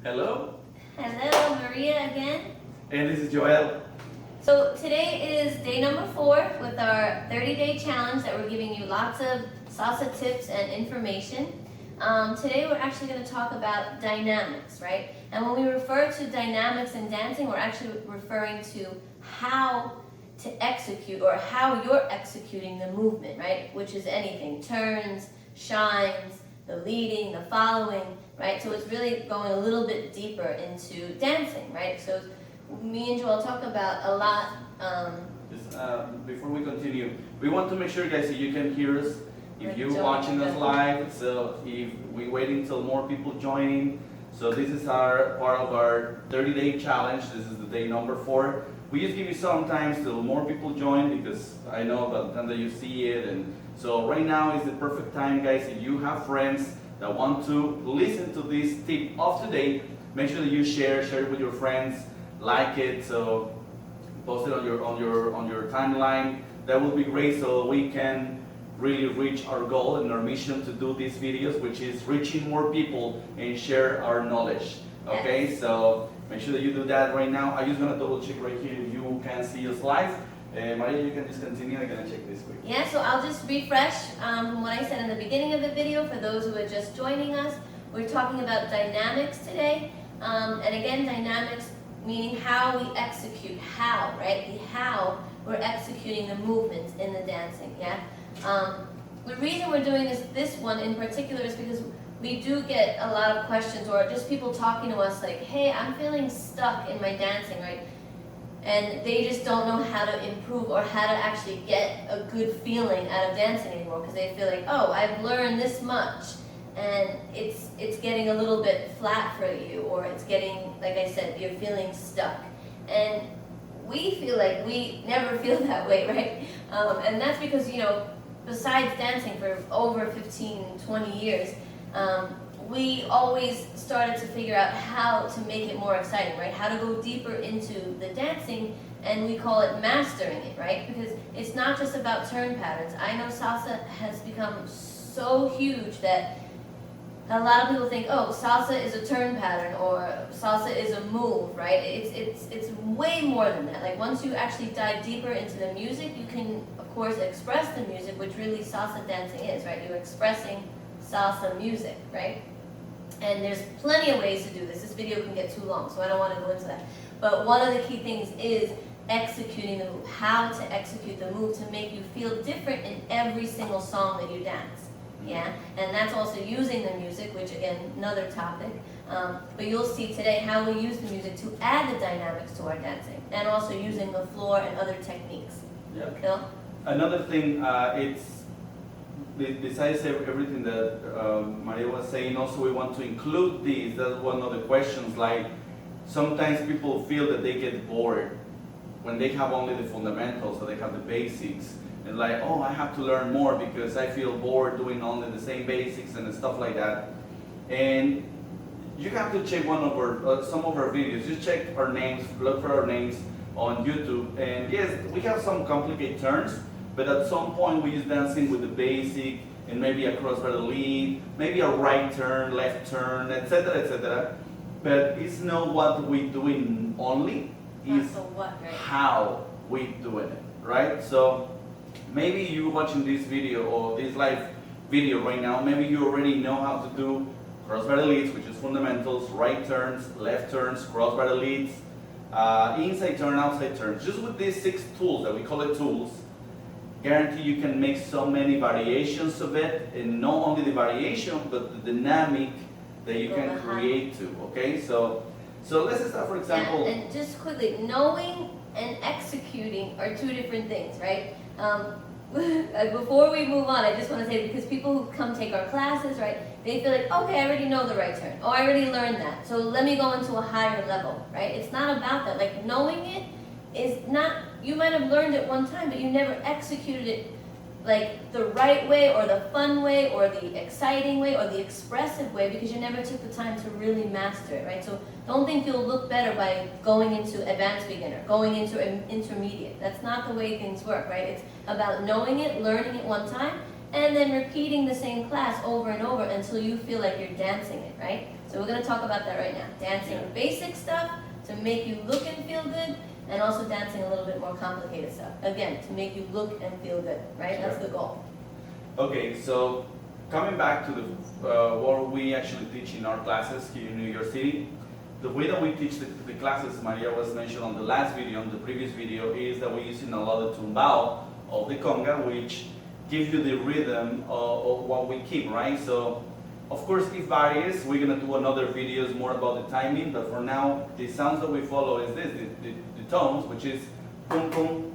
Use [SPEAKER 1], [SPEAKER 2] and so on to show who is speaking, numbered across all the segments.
[SPEAKER 1] Hello,
[SPEAKER 2] Hello, Maria again.
[SPEAKER 1] and this is Joel.
[SPEAKER 2] So today is day number 4 with our 30-day challenge that we're giving you lots of salsa tips and information. Today we're actually going to talk about dynamics, right? And when we refer to dynamics in dancing, we're actually referring to how to execute or how you're executing the movement, right? Which is anything, turns, shines, the leading, the following, right? So it's really going a little bit deeper into dancing, right? So me and Joel talk about a lot.
[SPEAKER 1] Before we continue, we want to make sure, guys, that you can hear us. If
[SPEAKER 2] Like
[SPEAKER 1] you're
[SPEAKER 2] Joel
[SPEAKER 1] watching us
[SPEAKER 2] can.
[SPEAKER 1] live, so if we're waiting till more people joining, so this is our part of our 30-day challenge. This is the day number 4. We just give you some time till more people join because I know by the time that you see it, and so right now is the perfect time, guys. If you have friends that want to listen to this tip of today, make sure that you share it with your friends, like it, so post it on your timeline. That would be great, so we can really reach our goal and our mission to do these videos, which is reaching more people and share our knowledge. Okay, so make sure that you do that right now. I'm just gonna double check right here if you can see us live. Maria, you can just continue. I'm gonna check this quick.
[SPEAKER 2] Yeah, so I'll just refresh from what I said in the beginning of the video for those who are just joining us. We're talking about dynamics today. And again, dynamics meaning how we execute, how, right? The how we're executing the movements in the dancing, yeah? The reason we're doing this one in particular is because we do get a lot of questions or just people talking to us like, hey, I'm feeling stuck in my dancing, right? And they just don't know how to improve or how to actually get a good feeling out of dancing anymore because they feel like, oh, I've learned this much and it's getting a little bit flat for you, or it's getting, like I said, you're feeling stuck. And we feel like we never feel that way, right? And that's because, you know, besides dancing for over 15, 20 years, we always started to figure out how to make it more exciting, right? How to go deeper into the dancing, and we call it mastering it, right? Because it's not just about turn patterns. I know salsa has become so huge that a lot of people think, oh, salsa is a turn pattern or salsa is a move, right? It's way more than that. Like once you actually dive deeper into the music, you can, of course, express the music, which really salsa dancing is, right? You're expressing salsa music, right? And there's plenty of ways to do this. This video can get too long, so I don't want to go into that. But one of the key things is executing the move, how to execute the move to make you feel different in every single song that you dance. Yeah, and that's also using the music, which again, another topic. But you'll see today how we use the music to add the dynamics to our dancing, and also using the floor and other techniques.
[SPEAKER 1] Yeah.
[SPEAKER 2] Phil?
[SPEAKER 1] Another thing, it's besides everything that Maria was saying, also we want to include these. That's one of the questions. Like sometimes people feel that they get bored when they have only the fundamentals, so they have the basics. And like, oh, I have to learn more because I feel bored doing only the same basics and stuff like that. And you have to check one of our, some of our videos. Just check our names, look for our names on YouTube. And yes, we have some complicated turns, but at some point we just dancing with the basic and maybe a crossbar lead, maybe a right turn, left turn, etc., etc. But it's not what we doing only, it's
[SPEAKER 2] What, right?
[SPEAKER 1] how we doing it, right? So maybe you watching this video or this live video right now, maybe you already know how to do crossbar leads, which is fundamentals, right turns, left turns, crossbar leads, inside turn, outside turns. Just with these 6 tools that we call it tools, guarantee you can make so many variations of it, and not only the variation, but the dynamic that you can create too, okay? So let's start, for example.
[SPEAKER 2] Yeah, and just quickly, knowing and executing are 2 different things, right? Before we move on, I just want to say, because people who come take our classes, right, they feel like, okay, I already know the right turn. Oh, I already learned that. So let me go into a higher level, right? It's not about that. Like, knowing it is not, you might have learned it one time, but you never executed it like the right way or the fun way or the exciting way or the expressive way because you never took the time to really master it, right? So don't think you'll look better by going into advanced beginner, going into intermediate. That's not the way things work, right? It's about knowing it, learning it one time, and then repeating the same class over and over until you feel like you're dancing it, right? So we're going to talk about that right now. Dancing basic stuff to make you look and feel good, and also dancing a little bit more complicated stuff. Again, to make you look and feel good, right? That's the goal.
[SPEAKER 1] Okay, so coming back to the what we actually teach in our classes here in New York City, the way that we teach the classes, Maria was mentioned on the last video, on the previous video, is that we're using a lot of tumbao of the conga, which gives you the rhythm of what we keep, right? So, of course, it varies. We're gonna do another videos more about the timing, but for now, the sounds that we follow is this, the tones, which is pum pum,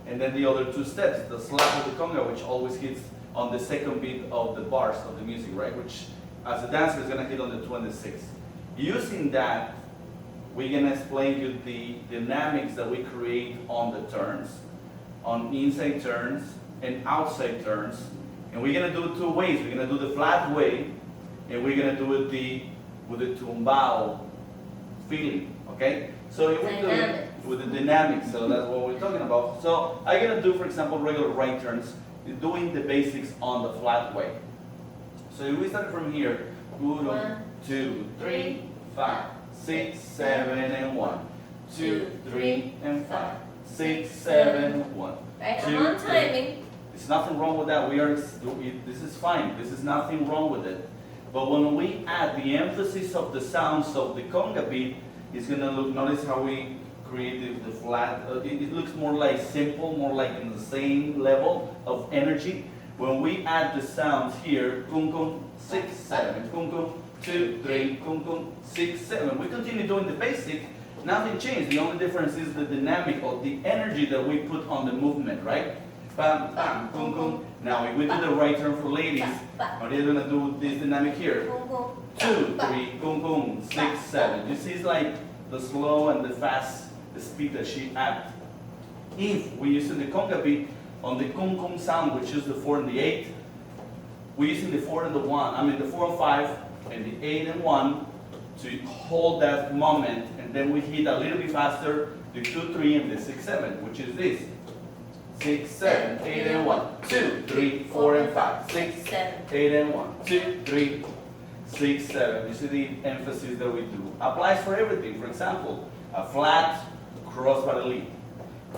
[SPEAKER 1] and then the other two steps, the slap of the conga, which always hits on the second beat of the bars of the music, right? Which, as a dancer, is gonna hit on the 26th. Using that, we're gonna explain you the dynamics that we create on the turns, on inside turns and outside turns. And we're gonna do it two ways. We're gonna do the flat way, and we're gonna do it with the tumbao feeling, okay? So if we do it with the dynamics, so that's what we're talking about. So I'm gonna do, for example, regular right turns, doing the basics on the flat way. So if we start from here, 1, 2, 3, 5, 6, 7, and 1, 2, 3, and 5, 6, 7, 1.
[SPEAKER 2] Right,
[SPEAKER 1] two,
[SPEAKER 2] I'm on
[SPEAKER 1] three.
[SPEAKER 2] timing.
[SPEAKER 1] There's nothing wrong with that. This is fine. This is nothing wrong with it. But when we add the emphasis of the sounds of the conga beat, it's gonna look. Notice how we created the flat. It looks more like simple, more like in the same level of energy. When we add the sounds here, kum kum, 6, 7, kum kum, 2, 3, kum kum, 6, 7. We continue doing the basic. Nothing changed. The only difference is the dynamic or the energy that we put on the movement, right? Bam, bam, kum kum. Now, if we do the right turn for ladies, Maria's gonna do this dynamic here. 2, 3, kum kum, 6, 7. You see, it's like the slow and the fast speed that she adds. If we using the conga beat on the kum kum sound, which is the 4 and the 8, we're using the 4 and the 1. I mean the 4 and 5 and the 8 and 1 to hold that moment, and then we hit a little bit faster the 2, 3, and the 6, 7, which is this. 6, 7, 8, and 1, 2, 3, 4, and 5, 6, 8, and 1, 2, 3, 6, 7. You see the emphasis that we do. Applies for everything. For example, a flat crossbody lead.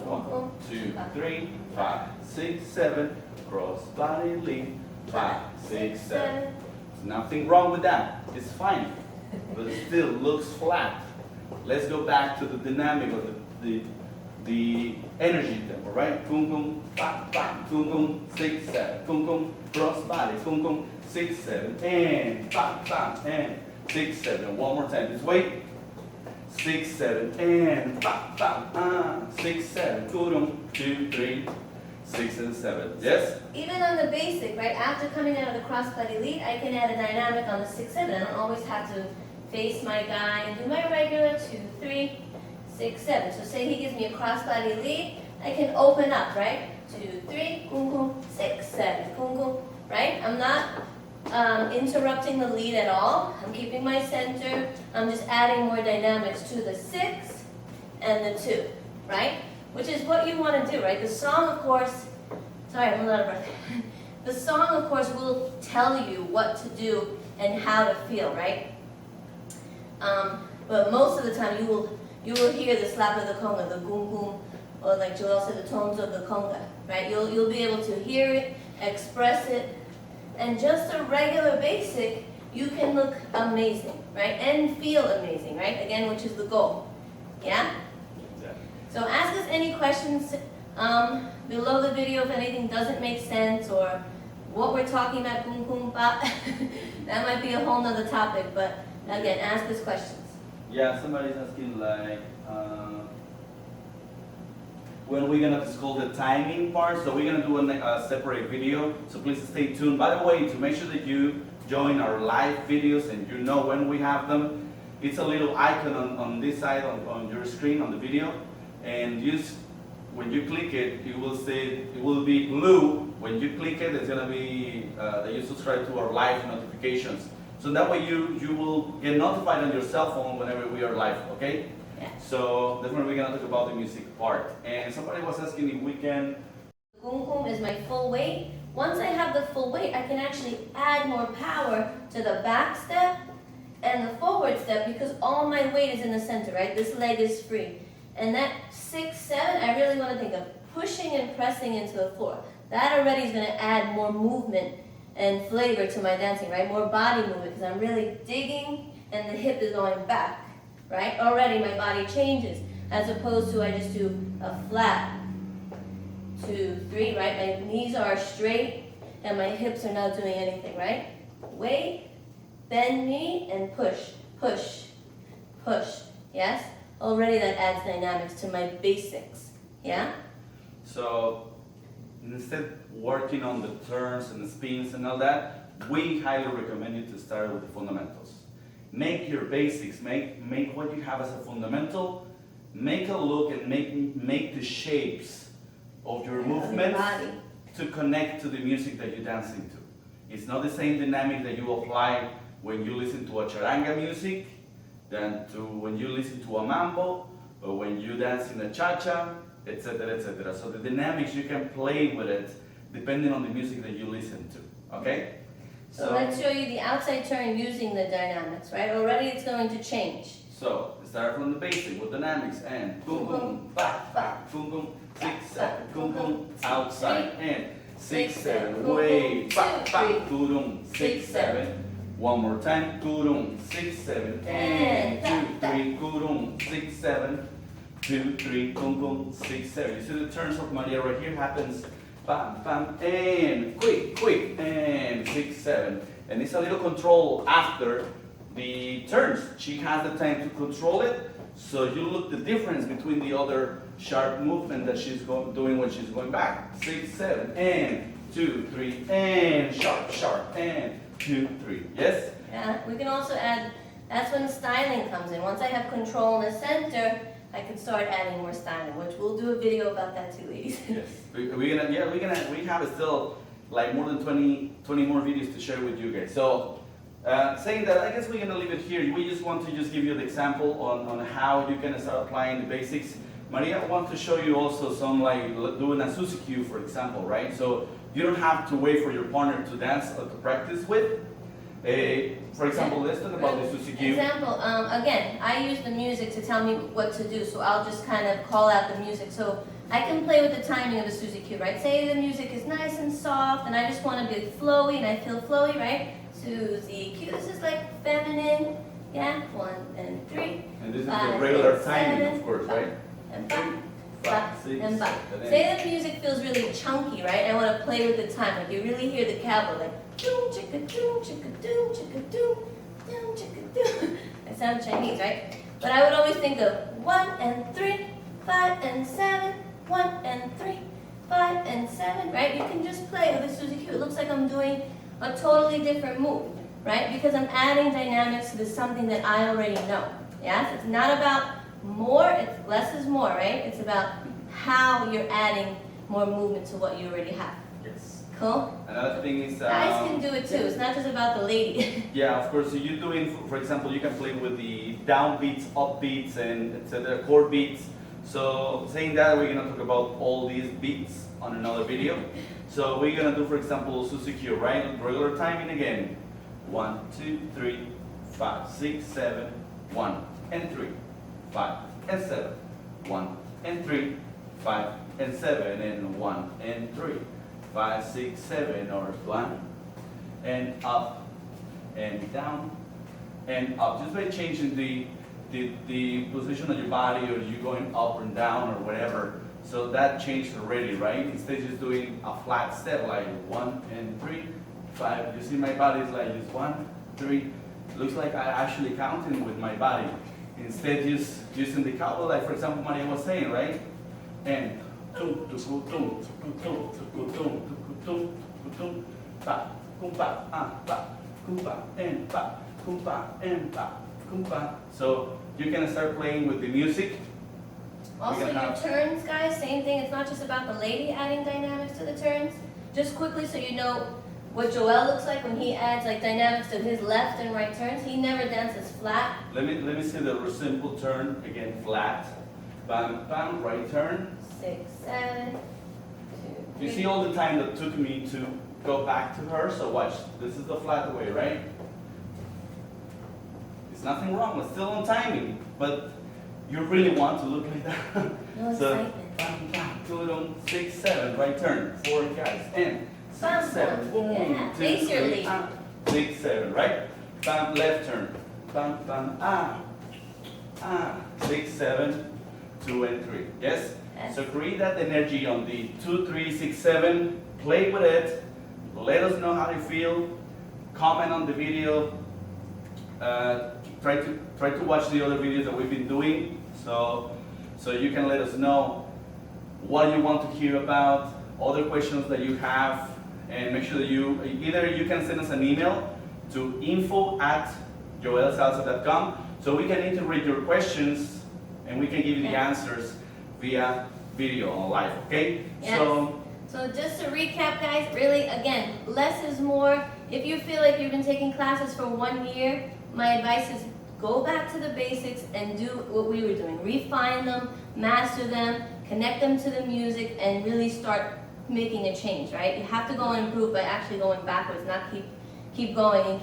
[SPEAKER 1] 1, 2, 3, 5, 6, 7. Crossbody lead. 5, 6, 7. There's nothing wrong with that. It's fine, but it still looks flat. Let's go back to the dynamic of the energy tempo, right? Kum kum, bam bam, kum kum, 6, 7, kum kum, crossbody, kum kum, 6, 7, and bam bam, and 6, 7. One more time. This way. 6, 7, and bam bam, 6, 7, kum, 2, 3, 6, and 7. Yes.
[SPEAKER 2] Even on the basic, right? After coming out of the crossbody lead, I can add a dynamic on the 6, 7. I don't always have to face my guy and do my regular 2, 3, 6, 7. So say he gives me a crossbody lead, I can open up, right? 2, 3, kum kum, 6, 7, kum kum, right? I'm not interrupting the lead at all. I'm keeping my center. I'm just adding more dynamics to the 6 and the 2, right? Which is what you want to do, right? The song, of course, sorry, I'm a little out of breath. The song, of course, will tell you what to do and how to feel, right? But most of the time, you will hear the slap of the conga, the goom goom, or like Joel said, the tones of the conga, right? You'll be able to hear it, express it, and just a regular basic, you can look amazing, right? And feel amazing, right? Again, which is the goal, yeah? So ask us any questions below the video if anything doesn't make sense or what we're talking about, boom, boom, bop. That might be a whole nother topic, but again, ask us questions.
[SPEAKER 1] Yeah, somebody's asking like, when we're gonna discuss the timing part, so we're gonna do a separate video, so please stay tuned. By the way, to make sure that you join our live videos and you know when we have them, it's a little icon on this side on your screen on the video, and when you click it, you will see it will be blue. When you click it, it's gonna be that you subscribe to our live notifications. So that way you will get notified on your cell phone whenever we are live, okay?
[SPEAKER 2] Yeah.
[SPEAKER 1] So that's when we're gonna talk about the music part. And somebody was asking if we can.
[SPEAKER 2] Goom goom is my full weight. Once I have the full weight, I can actually add more power to the back step and the forward step, because all my weight is in the center, right? This leg is free. And that 6, 7, I really want to think of pushing and pressing into the floor. That already is going to add more movement and flavor to my dancing, right? More body movement, because I'm really digging and the hip is going back, right? Already my body changes, as opposed to I just do a flat 2, 3, right? My knees are straight and my hips are not doing anything, right? Weight, bend knee, and push, push, push, yes? Already that adds dynamics to my basics, yeah?
[SPEAKER 1] So instead working on the turns and the spins and all that, we highly recommend you to start with the fundamentals. Make your basics, make what you have as a fundamental, make a look and make the shapes of your movements
[SPEAKER 2] body.
[SPEAKER 1] to connect to the music that you're dancing to. It's not the same dynamic that you apply when you listen to a charanga music than to when you listen to a mambo or when you dance in a cha-cha, etc., etc. So the dynamics, you can play with it depending on the music that you listen to, okay?
[SPEAKER 2] So let's show you the outside turn using the dynamics, right? Already it's going to change.
[SPEAKER 1] So start from the basic with dynamics and boom boom, ba ba, boom boom, 6, 7, boom boom, outside and 6, 7, way, ba ba, boom, 6, 7. One more time, boom, 6, 7, and 2, 3, boom, 6, 7. 2, 3, boom, boom, 6, 7. You see the turns of Maria right here happens, bam, bam, and quick, quick, and 6, 7. And it's a little control after the turns. She has the time to control it, so you look the difference between the other sharp movement that she's doing when she's going back. 6, 7, and 2, 3, and sharp, sharp, and 2, 3. Yes?
[SPEAKER 2] Yeah, we can also add, that's when styling comes in. Once I have control in the center, I can start adding more styling, which we'll do a video about that too, ladies.
[SPEAKER 1] Yes, we have still like more than 20 more videos to share with you guys. So saying that, I guess we're gonna leave it here. We just want to just give you the example on how you can start applying the basics. Maria wants to show you also some like doing a Susie cue, for example, right? So you don't have to wait for your partner to dance or to practice with. For example, let's talk about the Susie cue.
[SPEAKER 2] Example, again, I use the music to tell me what to do, so I'll just kind of call out the music. So I can play with the timing of the Susie cue, right? Say the music is nice and soft, and I just want to be flowy, and I feel flowy, right? Susie cue, this is like feminine, yeah? 1 and 3.
[SPEAKER 1] And this is
[SPEAKER 2] five,
[SPEAKER 1] the regular
[SPEAKER 2] and
[SPEAKER 1] timing,
[SPEAKER 2] seven,
[SPEAKER 1] of course, right?
[SPEAKER 2] And
[SPEAKER 1] 3, 5, 6,
[SPEAKER 2] and 5.
[SPEAKER 1] 7,
[SPEAKER 2] Say that the music feels really chunky, right? I want to play with the time, like you really hear the cowbell, like doom chicka doom chicka doom chicka doom doom chicka doom. I sound Chinese, right? But I would always think of 1 and 3, 5 and 7, 1 and 3, 5 and 7, right? You can just play with the Susie cue. It looks like I'm doing a totally different move, right? Because I'm adding dynamics to something that I already know. Yes, it's not about more, it's less is more, right? It's about how you're adding more movement to what you already have.
[SPEAKER 1] Yes.
[SPEAKER 2] Cool?
[SPEAKER 1] Another thing is
[SPEAKER 2] Guys can do it too. It's not just about the lady.
[SPEAKER 1] yeah, of course. So you're doing, for example, you can play with the down beats, up beats, and etc. chord beats. So saying that, we're gonna talk about all these beats on another video. So we're gonna do, for example, Susie cue, right? Regular timing again. 1, 2, 3, 5, 6, 7, 1 and 3, 5 and 7, 1 and 3, 5 and 7, and 1 and 3, 5, 6, 7, or 1 and up and down and up. Just by changing the position of your body, or you going up and down or whatever. So that changed already, right? Instead of just doing a flat step like 1 and 3, 5. You see my body is like just 1, 3. Looks like I actually counting with my body. Instead, just using the cowbell, like for example, Maria was saying, right? And so you can start playing with the music.
[SPEAKER 2] Also, your turns, guys, same thing. It's not just about the lady adding dynamics to the turns. Just quickly, so you know what Joel looks like when he adds like dynamics to his left and right turns. He never dances flat.
[SPEAKER 1] Let me see the simple turn again. Flat, bam, bam, right turn.
[SPEAKER 2] 6, 7, 2, 3.
[SPEAKER 1] You see all the time that took me to go back to her. So watch. This is the flat way, right? It's nothing wrong, it's still on timing, but you really want to look like that.
[SPEAKER 2] No
[SPEAKER 1] So,
[SPEAKER 2] excitement.
[SPEAKER 1] bam, bam, 2, down, 6, 7, right turn, 4 guys, and 6, 7, boom,
[SPEAKER 2] Yeah,
[SPEAKER 1] 2,
[SPEAKER 2] face your
[SPEAKER 1] 3,
[SPEAKER 2] lead.
[SPEAKER 1] 6, 7, right? Bam, left turn, bam, bam, 6, 7, 2 and 3, yes?
[SPEAKER 2] Yes.
[SPEAKER 1] So create that energy on the 2, 3, 6, 7, play with it, let us know how you feel, comment on the video, try to watch the other videos that we've been doing, so you can let us know what you want to hear about, other questions that you have, and make sure that you can send us an email to info@askjoelsalsa.com so we can integrate your questions and we can give you the answers via video on live, okay?
[SPEAKER 2] Yes. So just to recap, guys, really, again, less is more. If you feel like you've been taking classes for 1 year, my advice is go back to the basics and do what we were doing. Refine them, master them, connect them to the music, and really start making a change, right? You have to go and improve by actually going backwards, not keep going,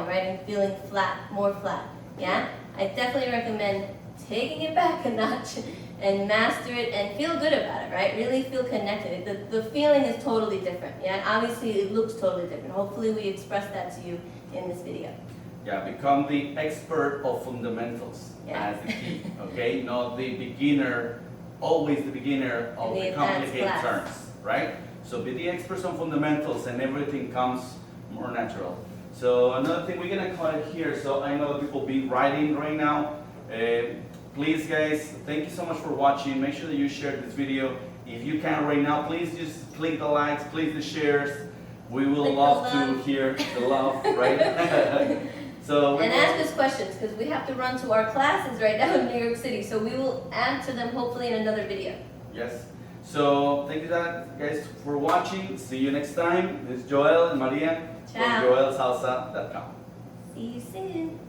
[SPEAKER 2] right? And feeling flat, more flat, yeah? I definitely recommend taking it back a notch and master it and feel good about it, right? Really feel connected. The feeling is totally different, yeah? Obviously, it looks totally different. Hopefully, we express that to you in this video.
[SPEAKER 1] Yeah, become the expert of fundamentals
[SPEAKER 2] Yeah.
[SPEAKER 1] as the key, okay? Not the beginner, always the beginner of
[SPEAKER 2] In the
[SPEAKER 1] the complicated
[SPEAKER 2] advanced class.
[SPEAKER 1] terms, right? So be the experts on fundamentals and everything comes more natural. So another thing, we're gonna cut it here. So I know that people be writing right now. Please guys, thank you so much for watching. Make sure that you share this video. If you can right now, please just click the likes, click the shares. We will
[SPEAKER 2] Click the
[SPEAKER 1] love to
[SPEAKER 2] love.
[SPEAKER 1] hear the love, right? So
[SPEAKER 2] And ask us questions, because we have to run to our classes right now in New York City, so we will answer them hopefully in another video.
[SPEAKER 1] yes. So thank you guys for watching. See you next time. This is Joel and Maria
[SPEAKER 2] Ciao.
[SPEAKER 1] from joelsalsa.com.
[SPEAKER 2] See you soon.